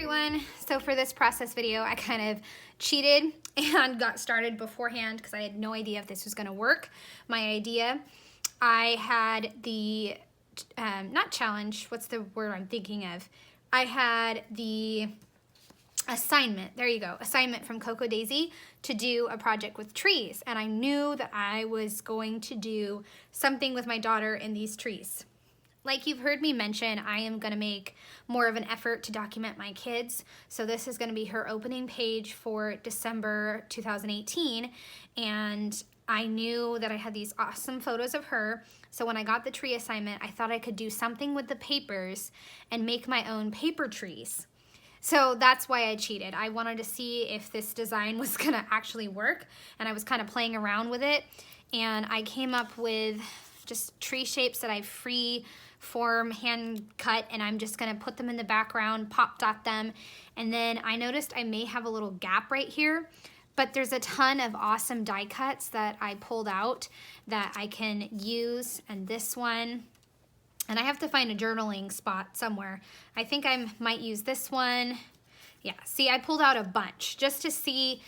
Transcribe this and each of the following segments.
everyone. So for this process video, I kind of cheated and got started beforehand because I had no idea if this was going to work. My idea, I had the, not challenge, what's the word I'm thinking of? I had the assignment, there you go, assignment from Coco Daisy to do a project with trees. And I knew that I was going to do something with my daughter in these trees. Like you've heard me mention, I am going to make more of an effort to document my kids. So this is going to be her opening page for December 2018. And I knew that I had these awesome photos of her. So when I got the tree assignment, I thought I could do something with the papers and make my own paper trees. So that's why I cheated. I wanted to see if this design was going to actually work. And I was kind of playing around with it. And I came up with just tree shapes that I free form hand cut, and I'm just gonna put them in the background, pop dot them, and then I noticed I may have a little gap right here, but there's a ton of awesome die cuts that I pulled out that I can use, and this one, and I have to find a journaling spot somewhere. I think I might use this one. Yeah, see, I pulled out a bunch just to see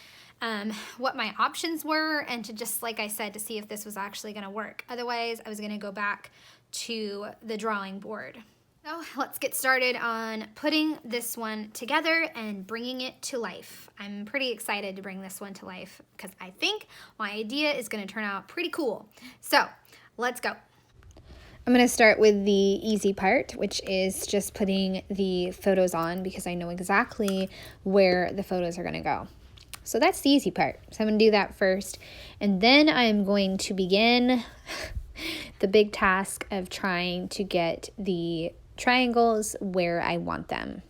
what my options were and to just, like I said, to see if this was actually gonna work. Otherwise, I was gonna go back to the drawing board. So let's get started on putting this one together and bringing it to life. I'm pretty excited to bring this one to life because I think my idea is gonna turn out pretty cool. So let's go. I'm gonna start with the easy part, which is just putting the photos on because I know exactly where the photos are gonna go. So that's the easy part. So I'm gonna do that first. And then I'm going to begin the big task of trying to get the triangles where I want them.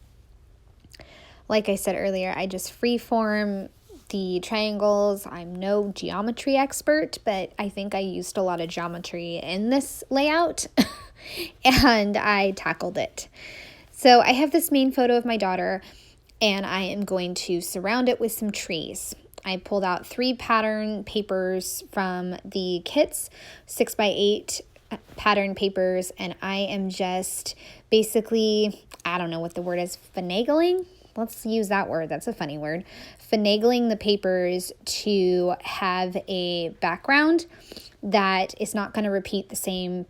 Like I said earlier, I just freeform the triangles. I'm no geometry expert, but I think I used a lot of geometry in this layout and I tackled it. So I have this main photo of my daughter and I am going to surround it with some trees. I pulled out 3 pattern papers from the kits, 6x8 pattern papers, and I am just basically, I don't know what the word is, finagling? Let's use that word. That's a funny word. Finagling the papers to have a background that is not going to repeat the same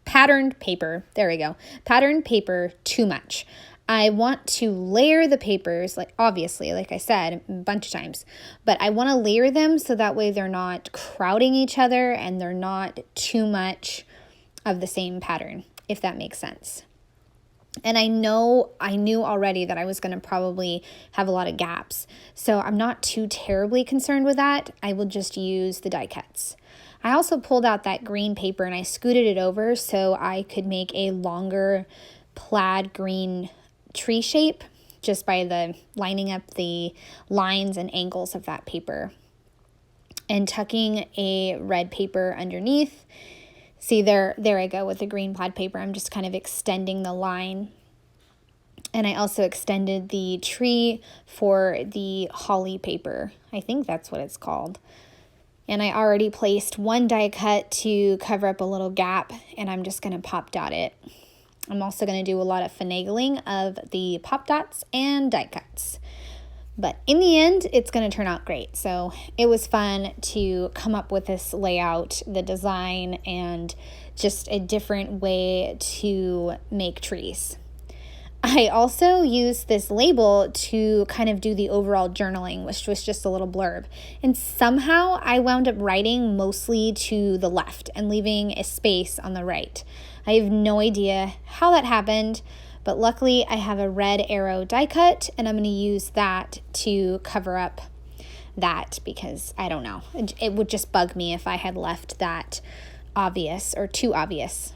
patterned paper. There we go. Patterned paper too much. I want to layer the papers, like obviously, like I said a bunch of times, but I want to layer them so that way they're not crowding each other and they're not too much of the same pattern, if that makes sense. And I knew already that I was going to probably have a lot of gaps, so I'm not too terribly concerned with that. I will just use the die cuts. I also pulled out that green paper and I scooted it over so I could make a longer plaid green tree shape just by the lining up the lines and angles of that paper and tucking a red paper underneath. See there I go with the green plaid paper. I'm just kind of extending the line, and I also extended the tree for the holly paper. I think that's what it's called. And I already placed one die cut to cover up a little gap, and I'm just going to pop dot it. I'm also going to do a lot of finagling of the pop dots and die cuts. But in the end, it's going to turn out great. So it was fun to come up with this layout, the design, and just a different way to make trees. I also used this label to kind of do the overall journaling, which was just a little blurb. And somehow I wound up writing mostly to the left and leaving a space on the right. I have no idea how that happened, but luckily I have a red arrow die cut and I'm going to use that to cover up that because I don't know. It would just bug me if I had left that obvious or too obvious.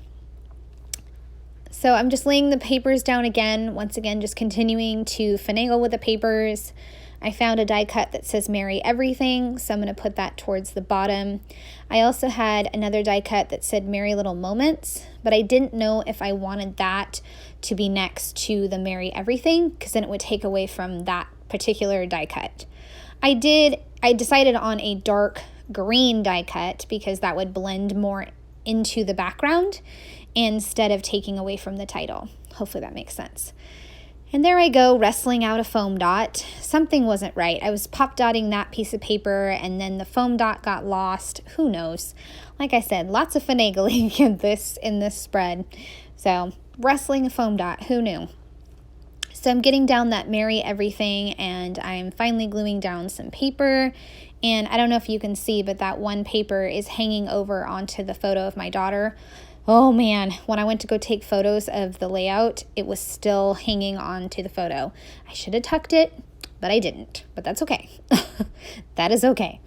So I'm just laying the papers down again, once again, just continuing to finagle with the papers. I found a die cut that says Merry Everything, so I'm going to put that towards the bottom. I also had another die cut that said Merry Little Moments, but I didn't know if I wanted that to be next to the Merry Everything, because then it would take away from that particular die cut. I decided on a dark green die cut because that would blend more into the background instead of taking away from the title. Hopefully that makes sense. And there I go, wrestling out a foam dot. Something wasn't right. I was pop dotting that piece of paper and then the foam dot got lost. Who knows? Like I said, lots of finagling in this spread. So wrestling a foam dot, who knew? So I'm getting down that Merry Everything, and I'm finally gluing down some paper. And I don't know if you can see, but that one paper is hanging over onto the photo of my daughter. Oh man, when I went to go take photos of the layout, it was still hanging on to the photo. I should have tucked it, but I didn't. But that's okay. That is okay.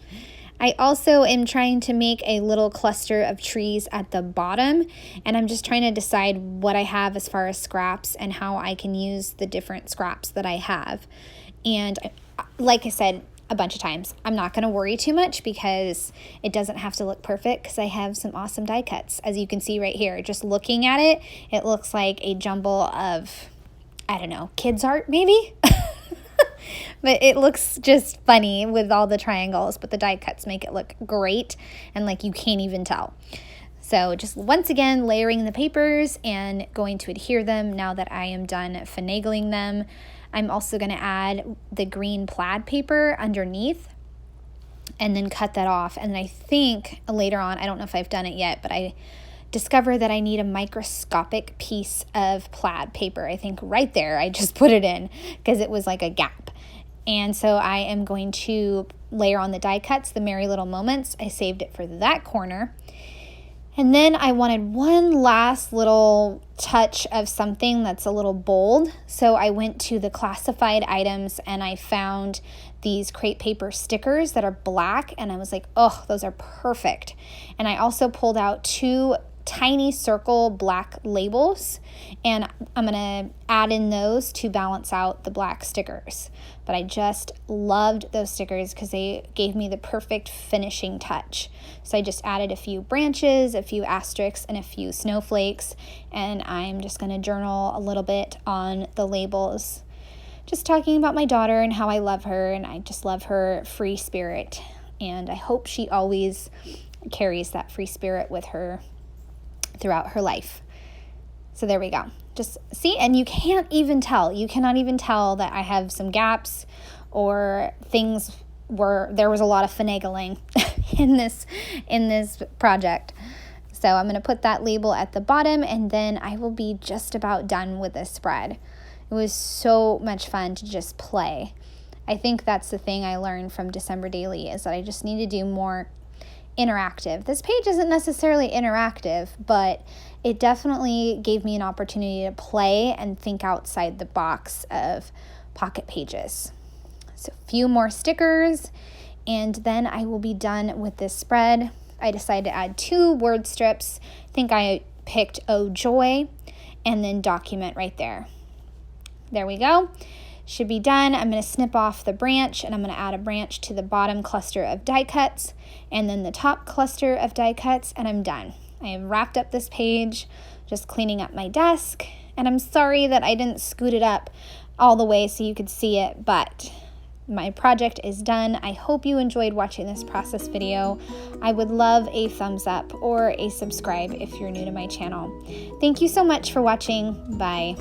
I also am trying to make a little cluster of trees at the bottom, and I'm just trying to decide what I have as far as scraps and how I can use the different scraps that I have. And like I said a bunch of times, I'm not going to worry too much because it doesn't have to look perfect because I have some awesome die cuts. As you can see right here, just looking at it, it looks like a jumble of, I don't know, kids art maybe? But it looks just funny with all the triangles, but the die cuts make it look great and like you can't even tell. So just once again, layering the papers and going to adhere them now that I am done finagling them. I'm also going to add the green plaid paper underneath and then cut that off. And I think later on, I don't know if I've done it yet, but I discovered that I need a microscopic piece of plaid paper. I think right there, I just put it in because it was like a gap. And so I am going to layer on the die cuts, the Merry Little Moments. I saved it for that corner. And then I wanted one last little touch of something that's a little bold. So I went to the classified items and I found these crepe paper stickers that are black. And I was like, oh, those are perfect. And I also pulled out 2 tiny circle black labels, and I'm going to add in those to balance out the black stickers. But I just loved those stickers because they gave me the perfect finishing touch. So I just added a few branches, a few asterisks, and a few snowflakes, and I'm just going to journal a little bit on the labels, just talking about my daughter and how I love her, and I just love her free spirit, and I hope she always carries that free spirit with her throughout her life. So there we go. Just see, and you can't even tell. You cannot even tell that I have some gaps or things where there was a lot of finagling in this project. So I'm going to put that label at the bottom, and then I will be just about done with this spread. It was so much fun to just play. I think that's the thing I learned from December Daily, is that I just need to do more interactive. This page isn't necessarily interactive, but it definitely gave me an opportunity to play and think outside the box of pocket pages. So a few more stickers, and then I will be done with this spread. I decided to add 2 word strips. I think I picked Oh Joy, and then document right there. There we go. Should be done. I'm going to snip off the branch, and I'm going to add a branch to the bottom cluster of die cuts and then the top cluster of die cuts, and I'm done. I have wrapped up this page, just cleaning up my desk, and I'm sorry that I didn't scoot it up all the way so you could see it, but my project is done. I hope you enjoyed watching this process video. I would love a thumbs up or a subscribe if you're new to my channel. Thank you so much for watching. Bye.